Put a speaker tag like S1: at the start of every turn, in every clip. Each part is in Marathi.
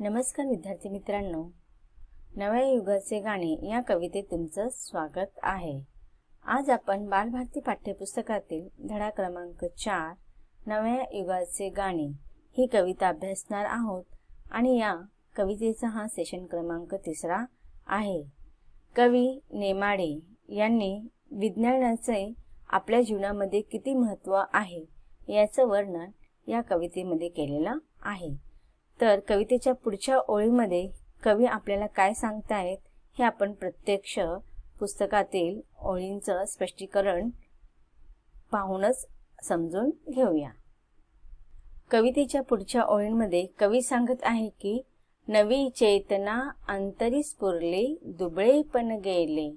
S1: नमस्कार विद्यार्थी मित्रांनो, नव्या युगाचे गाणे या कवितेत तुमचं स्वागत आहे। आज आपण बालभारती पाठ्यपुस्तकातील धडा क्रमांक 4 नव्या युगाचे गाणे ही कविता अभ्यासणार आहोत आणि या कवितेचा हा सेशन क्रमांक 3 आहे। कवी नेमाडे यांनी विज्ञानाचे आपल्या जीवनामध्ये किती महत्त्व आहे याचं वर्णन या कवितेमध्ये केलेलं आहे। तर कवितेच्या पुढच्या ओळीमध्ये कवी आपल्याला काय सांगतायत हे आपण प्रत्यक्ष पुस्तकातील ओळींचं स्पष्टीकरण पाहूनच समजून घेऊया। कवितेच्या पुढच्या ओळींमध्ये कवी सांगत आहे की नवी चेतना अंतरी स्फुरली, दुबळेपण गेले,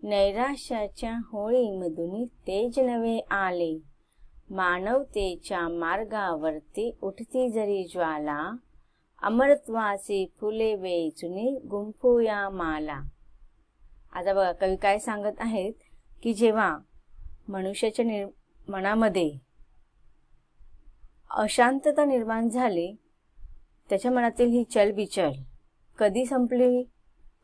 S1: नैराश्याच्या होळीमधून तेज नवे आले, मानवतेच्या मार्गावरती उठती जरी ज्वाला, अमरत्वाचे फुले वेचुनी गुंफूया माला। आता बघा कवी काय सांगत आहेत की जेव्हा मनुष्याच्या मनामध्ये अशांतता निर्माण झाली, त्याच्या मनातील ही चलबिचल कधी संपली,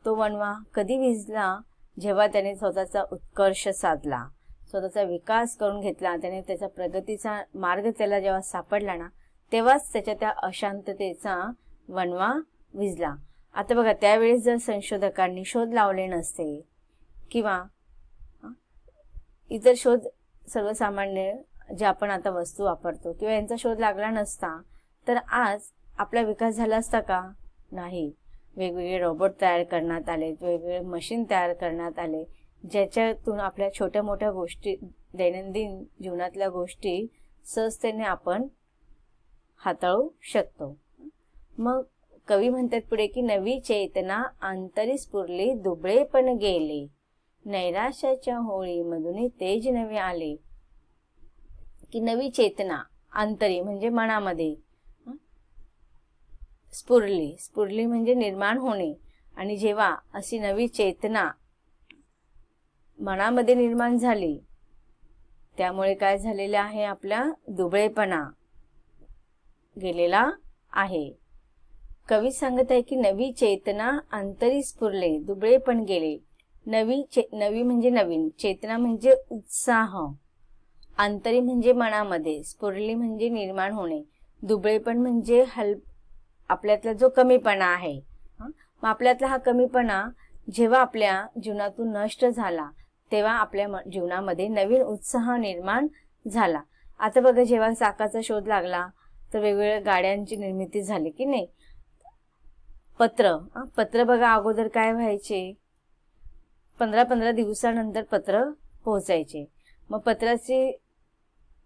S1: तो वणवा कधी विझला, जेव्हा त्याने स्वतःचा उत्कर्ष साधला, स्वतःचा विकास करून घेतला, त्याने त्याचा प्रगतीचा मार्ग त्याला जेव्हा सापडला ना, तेव्हाच त्याच्या त्या अशांततेचा वणवा विझला। आता बघा त्यावेळेस जर संशोधकांनी शोध लावले नसते किंवा इतर शोध सर्वसामान्य जे आपण आता वस्तू वापरतो किंवा यांचा शोध लागला नसता तर आज आपला विकास झाला असता का? नाही। वेगवेगळे रोबोट तयार करण्यात आले, वेगवेगळे मशीन तयार करण्यात आले, ज्याच्यातून आपल्या छोट्या मोठ्या गोष्टी, दैनंदिन जीवनातल्या गोष्टी सहजतेने आपण हाताळू शकतो। मग कवी म्हणतात पुढे की नवी चेतना अंतरी स्फुरली, दुबळेपण गेले, नैराश्याच्या होळीमधून तेज नवे आले। की नवी चेतना अंतरी म्हणजे मनामध्ये स्फुरली म्हणजे निर्माण होणे, आणि जेव्हा अशी नवी चेतना मनामध्ये निर्माण झाली त्यामुळे काय झालेले आहे, आपला दुबळेपणा गेलेला आहे। कवी सांगत आहे की नवी चेतना अंतरी स्फुरले, दुबळेपण गेले। नवी म्हणजे नवीन, चेतना म्हणजे उत्साह, अंतरी म्हणजे मनामध्ये, स्फुरली म्हणजे निर्माण होणे, दुबळेपण म्हणजे आपल्यातला जो कमीपणा आहे। मग आपल्यातला हा कमीपणा जेव्हा आपल्या जीवनातून नष्ट झाला तेव्हा आपल्या जीवनामध्ये नवीन उत्साह निर्माण झाला। आता बघा जेव्हा चाकाचा शोध लागला तर वेगवेगळ्या गाड्यांची निर्मिती झाली की नाही। पत्र बघा अगोदर काय व्हायचे, 15 दिवसानंतर पत्र पोहोचायचे। मग पत्राचे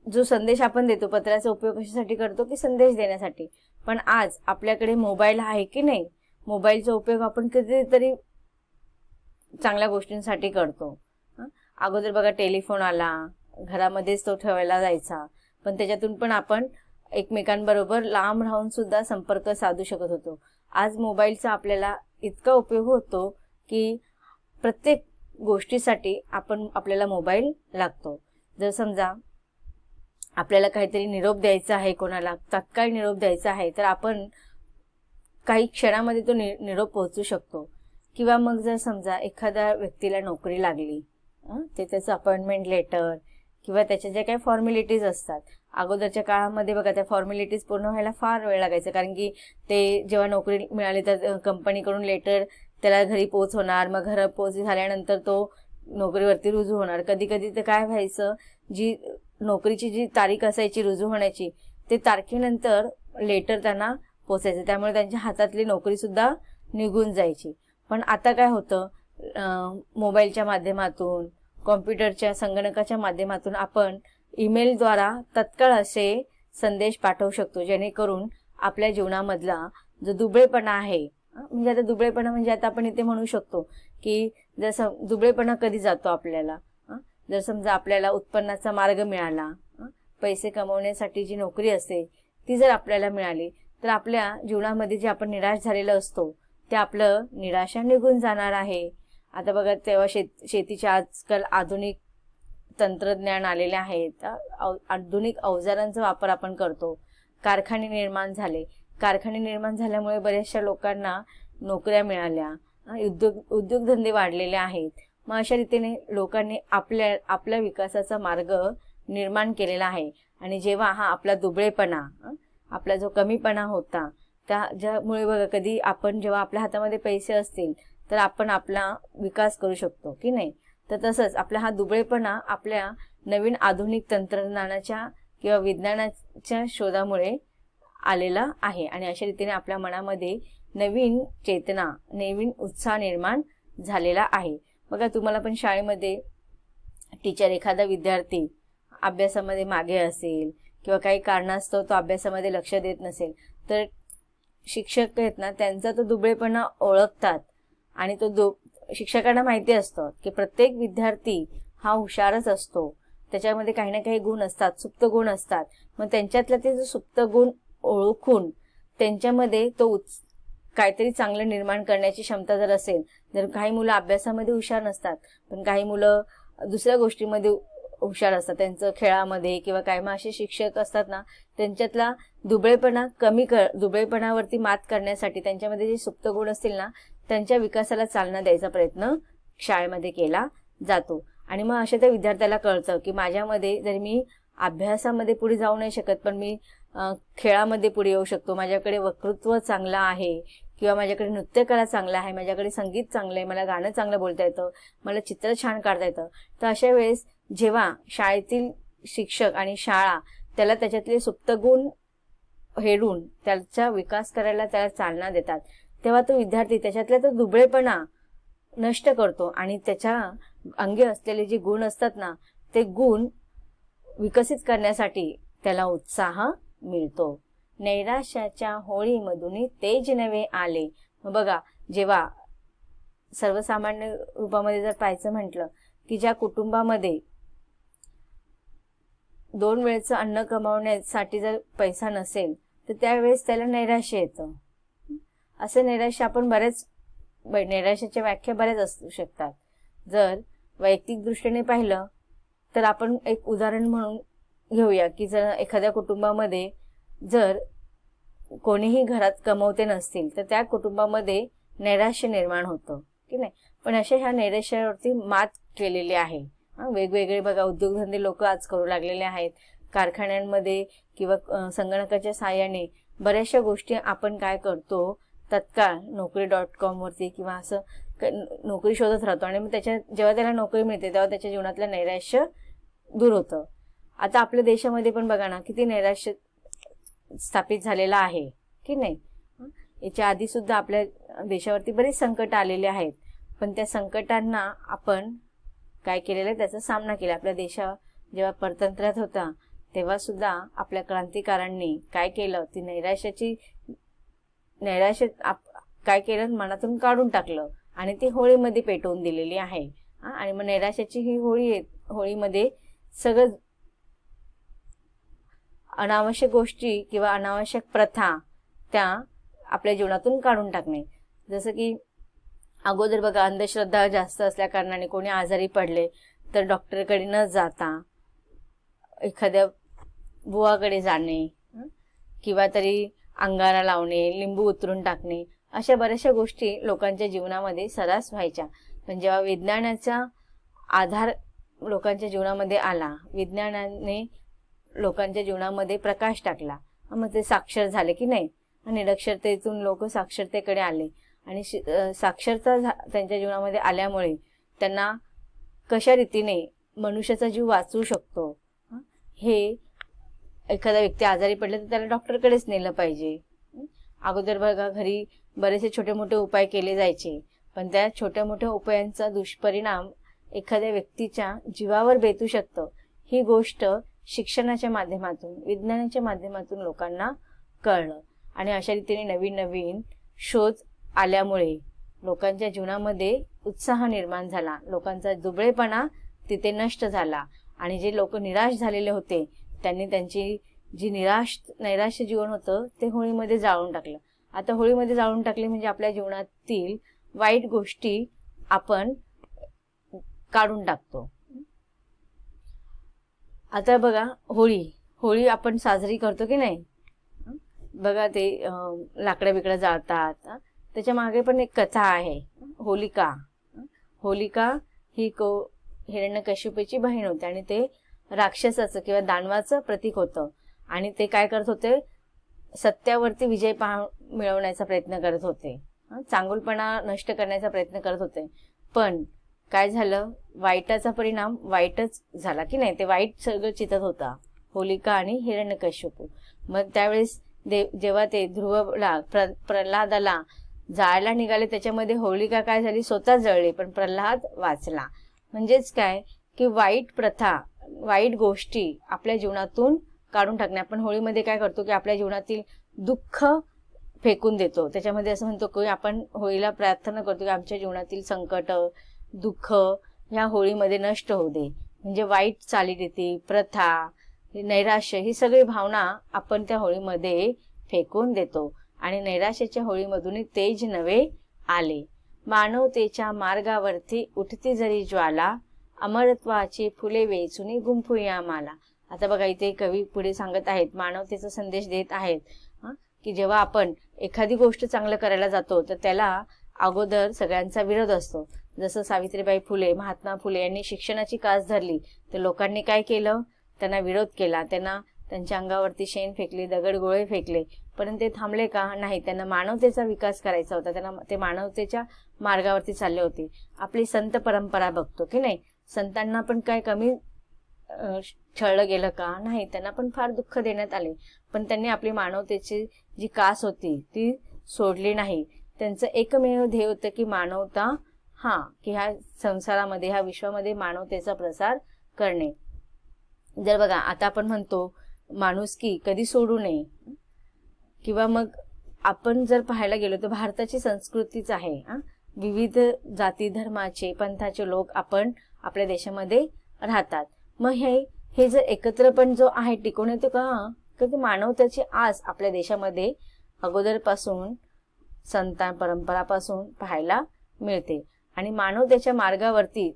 S1: जो संदेश आपण देतो, पत्राचा उपयोग कशासाठी करतो की संदेश देण्यासाठी, पण आज आपल्याकडे मोबाईल आहे की नाही, मोबाईलचा उपयोग आपण कधीतरी चांगल्या गोष्टींसाठी करतो। अगोदर बघा टेलिफोन आला, घरामध्येच तो ठेवायला जायचा, पण त्याच्यातून पण आपण एकमेकांबरोबर लांब राहून सुद्धा संपर्क साधू शकत होतो। आज मोबाईलचा आपल्याला इतका उपयोग होतो की प्रत्येक गोष्टीसाठी आपल्याला मोबाईल लागतो। जर समजा आपल्याला काहीतरी निरोप द्यायचा आहे, कोणाला तात्काळ निरोप द्यायचा आहे, तर आपण काही क्षणामध्ये तो निरोप पोहोचू शकतो। किंवा मग जर समजा एखाद्या व्यक्तीला नोकरी लागली, ते त्याचं अपॉइंटमेंट लेटर किंवा त्याच्या ज्या काही फॉर्मॅलिटीज असतात, अगोदरच्या काळामध्ये बघा त्या फॉर्मॅलिटीज पूर्ण व्हायला फार वेळ लागायचा, कारण की ते जेव्हा नोकरी मिळाली तर कंपनीकडून लेटर त्याला घरी पोहोचवणार, मग घर पोहोच झाल्यानंतर तो नोकरीवरती रुजू होणार। कधी कधी तर काय व्हायचं, जी नोकरीची जी तारीख असायची रुजू होण्याची, ते तारखेनंतर लेटर त्यांना पोचायचं, त्यामुळे त्यांच्या हातातली नोकरी सुद्धा निघून जायची। पण आता काय होतं, मोबाईलच्या माध्यमातून, कॉम्प्युटरच्या संगणकाच्या माध्यमातून आपण ईमेलद्वारा तत्काळ असे संदेश पाठवू शकतो, जेणेकरून आपल्या जीवनामधला जो दुबळेपणा आहे, म्हणजे आता दुबळेपणा म्हणजे आता आपण इथे म्हणू शकतो की जर दुबळेपणा कधी जातो आपल्याला, जर समजा आपल्याला उत्पन्नाचा मार्ग मिळाला, पैसे कमवण्यासाठी जी नोकरी असते ती जर आपल्याला मिळाली, तर आपल्या जीवनामध्ये जे आपण निराश झालेलं असतो ते आपलं निराशा निघून जाणार आहे। आता बघा तेव्हा शेतीच्या आजकाल आधुनिक तंत्रज्ञान आलेले आहेत, आधुनिक अवजारांचा वापर आपण करतो, कारखाने निर्माण झाले, कारखाने निर्माण झाल्यामुळे बऱ्याचशा लोकांना नोकऱ्या मिळाल्या, उद्योगधंदे वाढलेले आहेत. मग अशा रीतीने लोकांनी आपल्या विकासाचा मार्ग निर्माण केलेला आहे. आणि जेव्हा हा आपला दुबळेपणा, आपला जो कमीपणा होता, ज्यामुळे बघा कधी आपण जेव्हा आपल्या हातामध्ये पैसे असतील तर आपण आपला विकास करू शकतो की नाही. तर तसंच आपला हा दुबळेपणा आपल्या नवीन आधुनिक तंत्रज्ञानाच्या किंवा विज्ञानाच्या शोधामुळे आलेला आहे. आणि अशा रीतीने आपल्या मनामध्ये नवीन चेतना, नवीन उत्साह निर्माण झालेला आहे. बघा तुम्हाला पण शाळेमध्ये टीचर, एखादा विद्यार्थी अभ्यासामध्ये मागे असेल किंवा काही कारणास्तव तो अभ्यासामध्ये लक्ष देत नसेल तर शिक्षक आहेत ना, त्यांचा तो दुबळेपणा ओळखतात. आणि तो शिक्षकांना माहिती असतं की प्रत्येक विद्यार्थी हा हुशारच असतो, त्याच्यामध्ये काही ना काही गुण असतात, सुप्त गुण असतात. मग त्यांच्यातला ते जो सुप्त गुण ओळखून त्यांच्यामध्ये तो काहीतरी चांगलं निर्माण करण्याची क्षमता जर असेल, जर काही मुलं अभ्यासामध्ये हुशार नसतात पण काही मुलं दुसऱ्या गोष्टीमध्ये हुशार असतात, त्यांचं खेळामध्ये किंवा काय, मग असे शिक्षक असतात ना, त्यांच्यातला दुबळेपणावरती मात करण्यासाठी त्यांच्यामध्ये जे सुप्त गुण असतील ना, त्यांच्या विकासाला चालना द्यायचा प्रयत्न शाळेमध्ये केला जातो. आणि मग अशा त्या विद्यार्थ्याला कळतं की माझ्यामध्ये जरी मी अभ्यासामध्ये पुढे जाऊ नाही शकत पण मी खेळामध्ये पुढे येऊ शकतो, माझ्याकडे वक्तृत्व चांगलं आहे किंवा माझ्याकडे नृत्यकला चांगला आहे, माझ्याकडे संगीत चांगलं आहे, मला गाणं चांगलं बोलता येतं, मला चित्र छान काढता येतं. तर अशा वेळेस जेव्हा शाळेतील शिक्षक आणि शाळा त्याला त्याच्यातले सुप्त गुण हेरून त्याचा विकास करायला त्याला चालना देतात, तेव्हा तो विद्यार्थी त्याच्यातला तो दुबळेपणा नष्ट करतो आणि त्याच्या अंगी असलेले जे गुण असतात ना, ते गुण विकसित करण्यासाठी त्याला उत्साह मिळतो. नैराश्याच्या होळीमधून तेज नवे आले. बघा, जेव्हा सर्वसामान्य रूपामध्ये जर पाहायचं म्हटलं की ज्या कुटुंबामध्ये 2 वेळचं अन्न कमावण्यासाठी जर पैसा नसेल तर त्यावेळेस त्याला नैराश्य येतं. असे नैराश्य आपण नैराश्याच्या व्याख्या बऱ्याच असू शकतात. जर वैयक्तिक दृष्टीने पाहिलं तर आपण एक उदाहरण म्हणून घेऊया की जर एखाद्या कुटुंबामध्ये जर कोणीही घरात कमवते नसतील तर त्या कुटुंबामध्ये नैराश्य निर्माण होतं की नाही. पण अशा ह्या नैराश्यावरती मात केलेली आहे. वेगवेगळे बघा उद्योगधंदे लोक आज करू लागलेले आहेत. कारखान्यांमध्ये किंवा संगणकाच्या साहाय्याने बऱ्याचशा गोष्टी आपण काय करतो, तत्काळ Naukri.com वरती किंवा असं नोकरी शोधत राहतो आणि मग जेव्हा त्याला नोकरी मिळते तेव्हा त्याच्या जीवनातलं नैराश्य दूर होतं. आता आपल्या देशामध्ये पण बघा ना, किती नैराश्य स्थापित झालेलं आहे की नाही. याच्या आधी सुद्धा आपल्या देशावरती बरेच संकट आलेले आहेत, पण त्या संकटांना आपण काय केलेलं आहे, त्याचा सामना केला. आपल्या देशा जेव्हा परतंत्रात होता तेव्हा सुद्धा आपल्या क्रांतिकारांनी काय केलं, ती नैराश्य काय केलं, मनातून काढून टाकलं आणि ती होळीमध्ये पेटवून दिलेली आहे. आणि मग नैराश्याची ही होळीमध्ये सगळं अनावश्यक गोष्टी किंवा अनावश्यक प्रथा त्या आपल्या जीवनातून काढून टाकणे. जसं की अगोदर बघा, अंधश्रद्धा जास्त असल्या कारणाने कोणी आजारी पडले तर डॉक्टरकडे न जाता एखाद्या बुवाकडे जाणे किंवा तरी अंगारा लावणे, लिंबू उतरून टाकणे, अशा बऱ्याचशा गोष्टी लोकांच्या जीवनामध्ये सर्रास व्हायच्या. पण जेव्हा विज्ञानाचा आधार लोकांच्या जीवनामध्ये आला, विज्ञानाने लोकांच्या जीवनामध्ये प्रकाश टाकला, मग ते साक्षर झाले की नाही. निरक्षरतेतून लोक साक्षरतेकडे आले आणि साक्षरता त्यांच्या जीवनामध्ये आल्यामुळे त्यांना कशा रीतीने मनुष्याचा जीव वाचवू शकतो, हे एखादा व्यक्ती आजारी पडला तर त्याला डॉक्टरकडेच नेलं पाहिजे. अगोदर बघा, घरी बरेचसे छोटे मोठे उपाय केले जायचे, पण त्या छोट्या मोठ्या उपायांचा दुष्परिणाम एखाद्या व्यक्तीच्या जीवावर बेतू शकतं. ही गोष्ट शिक्षणाच्या माध्यमातून, विज्ञानाच्या माध्यमातून लोकांना कळलं आणि अशा रीतीने नवीन नवीन शोध आल्यामुळे लोकांच्या जीवनामध्ये उत्साह निर्माण झाला, लोकांचा दुबळेपणा तिथे नष्ट झाला आणि जे लोक निराश झालेले होते त्यांनी त्यांची जी नैराश्य जीवन होतं ते होळीमध्ये जाळून टाकलं. आता होळीमध्ये जाळून टाकले म्हणजे आपल्या जीवनातील वाईट गोष्टी आपण काढून टाकतो. आता बघा, होळी आपण साजरी करतो की नाही. बघा ते लाकडं बिकडं जाळतात, त्याच्या मागे पण एक कथा आहे. होलिका होलिका ही हिरण्यकश्यपूची बहीण होती आणि ते राक्षसाचं किंवा दानवाचं प्रतीक होतं. आणि ते काय करत होते, सत्यावरती विजय मिळवण्याचा प्रयत्न करत होते, चांगुलपणा नष्ट करण्याचा प्रयत्न करत होते. पण काय झालं, वाईटाचा परिणाम वाईटच झाला की नाही, ते वाईट सगळं चितत होता होलिका आणि हिरण्यकश्यपू. मग त्यावेळेस जेव्हा ते ध्रुवला प्रल्हादाला जाळायला निघाले, त्याच्यामध्ये होलिका काय झाली, स्वतः जळली, पण प्रल्हाद वाचला. म्हणजेच काय की वाईट प्रथा, वाईट गोष्टी आपल्या जीवनातून काढून टाकणे. आपण होळीमध्ये काय करतो की आपल्या जीवनातील दुःख फेकून देतो. त्याच्यामध्ये असं म्हणतो की आपण होळीला प्रार्थना करतो की आमच्या जीवनातील संकट, दुःख ह्या होळीमध्ये नष्ट होऊ दे. म्हणजे वाईट चालीरीती, प्रथा, नैराश्य ही सगळी भावना आपण त्या होळीमध्ये फेकून देतो. आणि नैराश्याच्या होळीमधून तेज नवे आले. मानवतेच्या मार्गावरती उठती जरी ज्वाला, अमरत्वाची फुले वेचुनी गुंफूया माला. आता बघा इथे कवी पुढे सांगत आहेत, मानवतेचा संदेश देत आहेत की जेव्हा आपण एखादी गोष्ट चांगलं करायला जातो तर त्याला अगोदर सगळ्यांचा विरोध असतो. जसं सावित्रीबाई फुले, महात्मा फुले यांनी शिक्षणाची कास धरली तर लोकांनी काय केलं, त्यांना विरोध केला, त्यांच्या अंगावरती शेण फेकले, दगडगोळे फेकले. परंतु ते थांबले का? नाही. त्यांना मानवतेचा विकास करायचा होता, त्यांना ते मानवतेच्या मार्गावरती चालले होते. आपली संत परंपरा बघतो की नाही, संतांना पण काय कमी छळलं गेलं का? नाही, त्यांना पण फार दुःख देण्यात आले, पण त्यांनी आपली मानवतेची जी कास होती ती सोडली नाही. त्यांचं एकमेव ध्येय होतं की मानवता, की ह्या संसारामध्ये, ह्या विश्वामध्ये मानवतेचा प्रसार करणे. जर बघा आता आपण म्हणतो माणुसकी कधी सोडू नये, किंवा मग आपण जर पाहायला गेलो तर भारताची संस्कृतीच आहे. विविध जाती धर्माचे पंथाचे लोक आपण आपल्या देशामध्ये राहतात. मग हे जर एकत्रपण जो आहे टिकवून येतो का? तर मानवतेची आस आपल्या देशामध्ये अगोदरपासून संतान परंपरापासून पाहायला मिळते. आणि मानवतेच्या मार्गावरती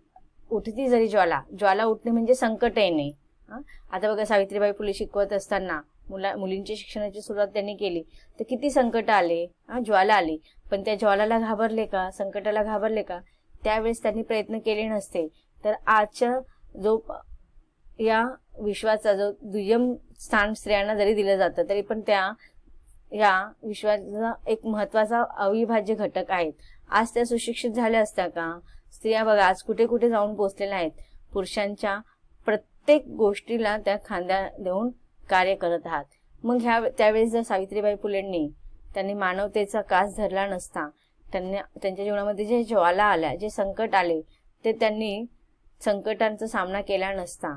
S1: उठती जरी ज्वाला उठणे म्हणजे संकट येणे. आता बघा सावित्रीबाई फुले शिकवत असताना मुलींच्या शिक्षणाची सुरुवात त्यांनी केली तर किती संकट आले, ज्वाला आली, पण त्या ज्वालाला घाबरले का? संकटाला घाबरले का? त्यावेळेस त्यांनी प्रयत्न केले नसते तर आजच्या जो या विश्वाचा जो दुय्यम स्थान स्त्रियांना जरी दिलं जातं तरी पण त्या या विश्वाचा एक महत्वाचा अविभाज्य घटक आहेत. आज त्या सुशिक्षित झाल्या असत्या का? स्त्रिया बघा आज कुठे कुठे जाऊन पोहोचलेल्या आहेत. पुरुषांच्या प्रत्येक गोष्टीला त्या खांद्या देऊन कार्य करत आहात. मग त्यावेळेस जर सावित्रीबाई फुलेंनी त्यांनी मानवतेचा कास धरला नसता, त्यांच्या जीवनामध्ये जे ज्वाला आल्या, जे संकट आले, ते त्यांनी संकटांचा सामना केला नसता.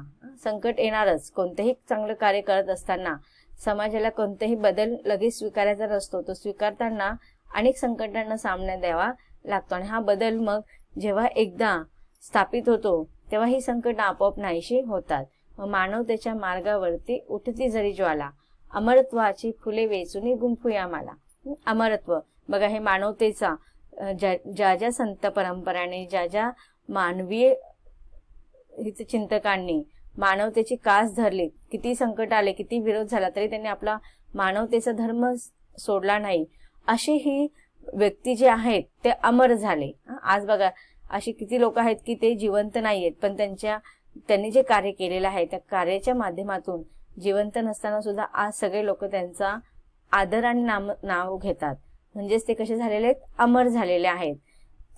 S1: संकट येणारच. कोणतेही चांगलं कार्य करत असताना समाजाला कोणतेही बदल लगेच स्वीकारायचा नसतो. तो स्वीकारताना अनेक संकटांना सामना द्यावा लागतो. आणि हा बदल मग जेव्हा एकदा स्थापित होतो तेव्हा ही संकट आपोआप नाहीशी होतात. मानवतेच्या मार्गावरती उठती जरी ज्वाला, अमरत्वाची फुले वेचुनी गुंफूया माला. अमरत्व बघा, हे मानवतेचा ज्या संत परंपराने, ज्या मानवीय हितचिंतकांनी मानवतेची कास धरली, किती संकट आले, किती विरोध झाला, तरी त्यांनी आपला मानवतेचा धर्म सोडला नाही. अशी ही व्यक्ती जे आहेत ते अमर झाले. आज बघा अशी किती लोक आहेत की ते जिवंत नाहीयेत, पण त्यांनी जे कार्य केलेलं आहे त्या कार्याच्या माध्यमातून जिवंत नसताना सुद्धा आज सगळे लोक त्यांचा आदर आणि नाव घेतात. म्हणजेच ते कसे झालेले आहेत? अमर झालेले आहेत.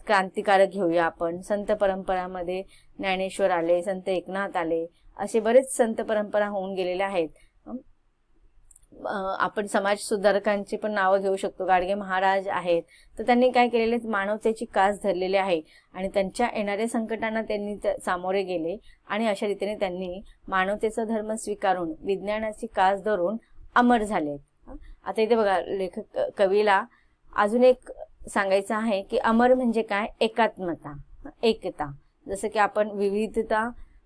S1: क्रांतिकारक घेऊया आपण. संत परंपरामध्ये ज्ञानेश्वर आले, संत एकनाथ आले, असे बरेच संत परंपरा होऊन गेलेले आहेत. आपण समाज सुधारकांची पण नावं घेऊ शकतो. गाडगे महाराज आहेत, तर त्यांनी काय केलेले? मानवतेची कास धरलेली आहे आणि त्यांच्या येणाऱ्या संकटांना त्यांनी सामोरे गेले आणि अशा रीतीने त्यांनी मानवतेचा धर्म स्वीकारून विज्ञानाची कास धरून अमर झाले. आता इथे बघा, लेखक कवीला अजून एक सांगायचं आहे की अमर म्हणजे काय? एकात्मता, एकता. जसं की आपण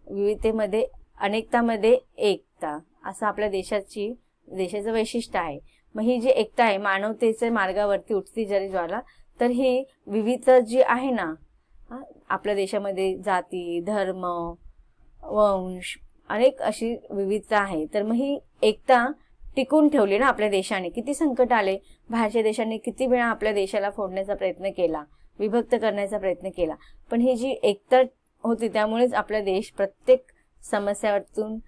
S1: विविधतेमध्ये अनेकतामध्ये एकता, असं आपल्या देशाचं वैशिष्ट्य आहे. मग ही जी एकता आहे, मानवतेच्या मार्गावरती उठती जरी ज्वाला, तर ही विविधता जी आहे ना आपल्या देशामध्ये, जाती, धर्म, वंश, अनेक अशी विविधता आहे. तर मग ही एकता टिकून ठेवली ना आपल्या देशाने. किती संकट आले, बाहेरच्या देशांनी किती वेळा आपल्या देशाला फोडण्याचा प्रयत्न केला, विभक्त करण्याचा प्रयत्न केला, पण ही जी एकता होती त्यामुळेच आपला देश प्रत्येक समस्यातून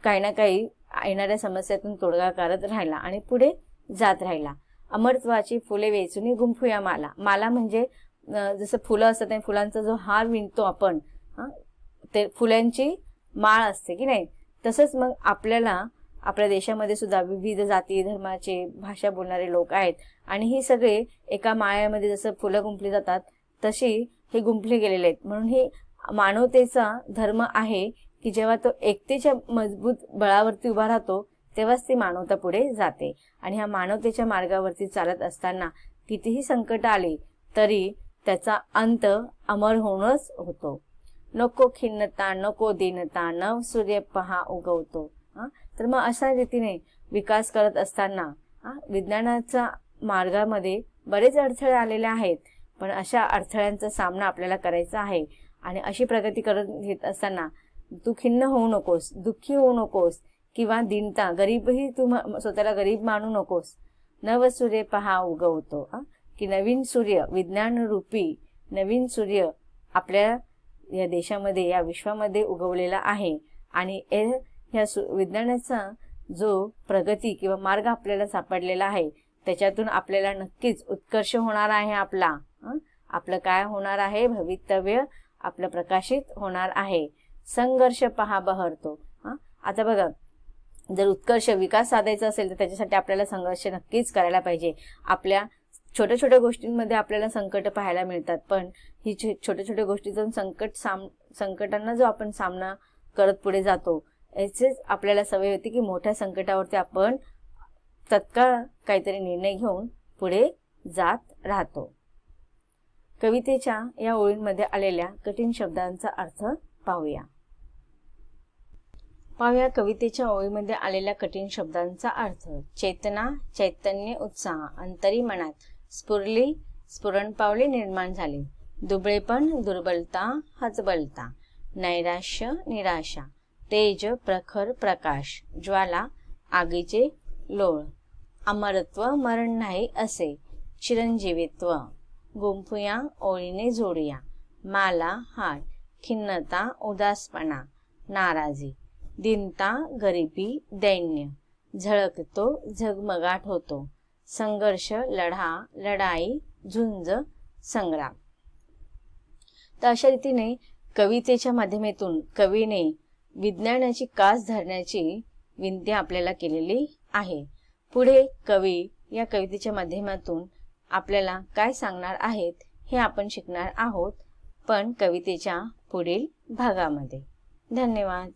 S1: काही ना काही येणाऱ्या समस्यातून तोडगा काढत राहिला आणि पुढे जात राहिला. अमरत्वाची फुले वेचून गुंफूया माला. माला म्हणजे जसं फुलं असतात त्या फुलांचा जो हार विणतो आपण, ते फुलांची माळ असते की नाही, तसंच मग आपल्याला आपल्या देशामध्ये सुद्धा विविध जाती धर्माचे भाषा बोलणारे लोक आहेत आणि ही सगळे एका माळ्यामध्ये जसं फुलं गुंफली जातात तशी हे गुंफले गेलेले आहेत. म्हणून हे मानवतेचा धर्म आहे की जेव्हा तो एकतेच्या मजबूत बळावरती उभा राहतो तेव्हाच ती मानवता पुढे जाते. आणि ह्या मानवतेच्या मार्गावरती चालत असताना कितीही संकट आले तरी त्याचा अंत अमर होणंच होतो. नको खिन्नता नको दीनता, नव सूर्य पहा उगवतो. तर मग अशा रीतीने विकास करत असताना विज्ञानाच्या मार्गामध्ये बरेच अडथळे आलेले आहेत, पण अशा अडथळ्यांचा सामना आपल्याला करायचा आहे. आणि अशी प्रगती करत घेत असताना तू खिन्न होऊ नकोस, दुःखी होऊ नकोस किंवा दीनता, गरीबही तू स्वतःला गरीब मानू नकोस. नव सूर्य पहा उगवतो, की नवीन सूर्य, विज्ञान रूपी नवीन सूर्य आपल्या या देशामध्ये या विश्वामध्ये उगवलेला आहे. आणि ह्या विज्ञानाचा जो प्रगती किंवा मार्ग आपल्याला सापडलेला आहे त्याच्यातून आपल्याला नक्कीच उत्कर्ष होणार आहे. आपलं काय होणार आहे, भवितव्य आपलं प्रकाशित होणार आहे. संघर्ष पहा बहरतो. आता बघा, जर उत्कर्ष विकास साधायचा असेल तर त्याच्यासाठी आपल्याला संघर्ष नक्कीच करायला पाहिजे. आपल्या छोट्या छोट्या गोष्टींमध्ये आपल्याला संकट पाहायला मिळतात, पण ही छोट्या छोट्या गोष्टीतून संकटांना जो आपण सामना करत पुढे जातो याचीच आपल्याला सवय होती की मोठ्या संकटावरती आपण तत्काळ काहीतरी निर्णय घेऊन पुढे जात राहतो. कवितेच्या या ओळींमध्ये आलेल्या कठीण शब्दांचा अर्थ पाहूया. कवितेच्या ओळीमध्ये आलेल्या कठीण शब्दांचा अर्थ. चेतना, चैतन्य, उत्साह अंतरी मनात स्फुरली, स्फुरण पावले निर्माण झाली. दुबळेपण, दुर्बलता, हतबलता. नैराश्य, निराशा. तेज, प्रखर, प्रकाश. ज्वाला, आगीचे लोळ. अमरत्व, मरण नाही असे. चिरंजीवित्व. गुंफूया, ओळीने जोडूया. माला, हार. खिन्नता, उदासपणा, नाराजी. दीनता, गरिबी, दैन्य. झळकतो, झगमगाट होतो. संघर्ष, लढा, लढाई, झुंज, संग्राम. तर अशा रीतीने कवितेच्या माध्यमातून कवीने विज्ञानाची कास धरण्याची विनंती आपल्याला केलेली आहे. पुढे कवी या कवितेच्या माध्यमातून आपल्याला काय सांगणार आहेत हे आपण शिकणार आहोत, पण कवितेच्या पुढील भागामध्ये. धन्यवाद.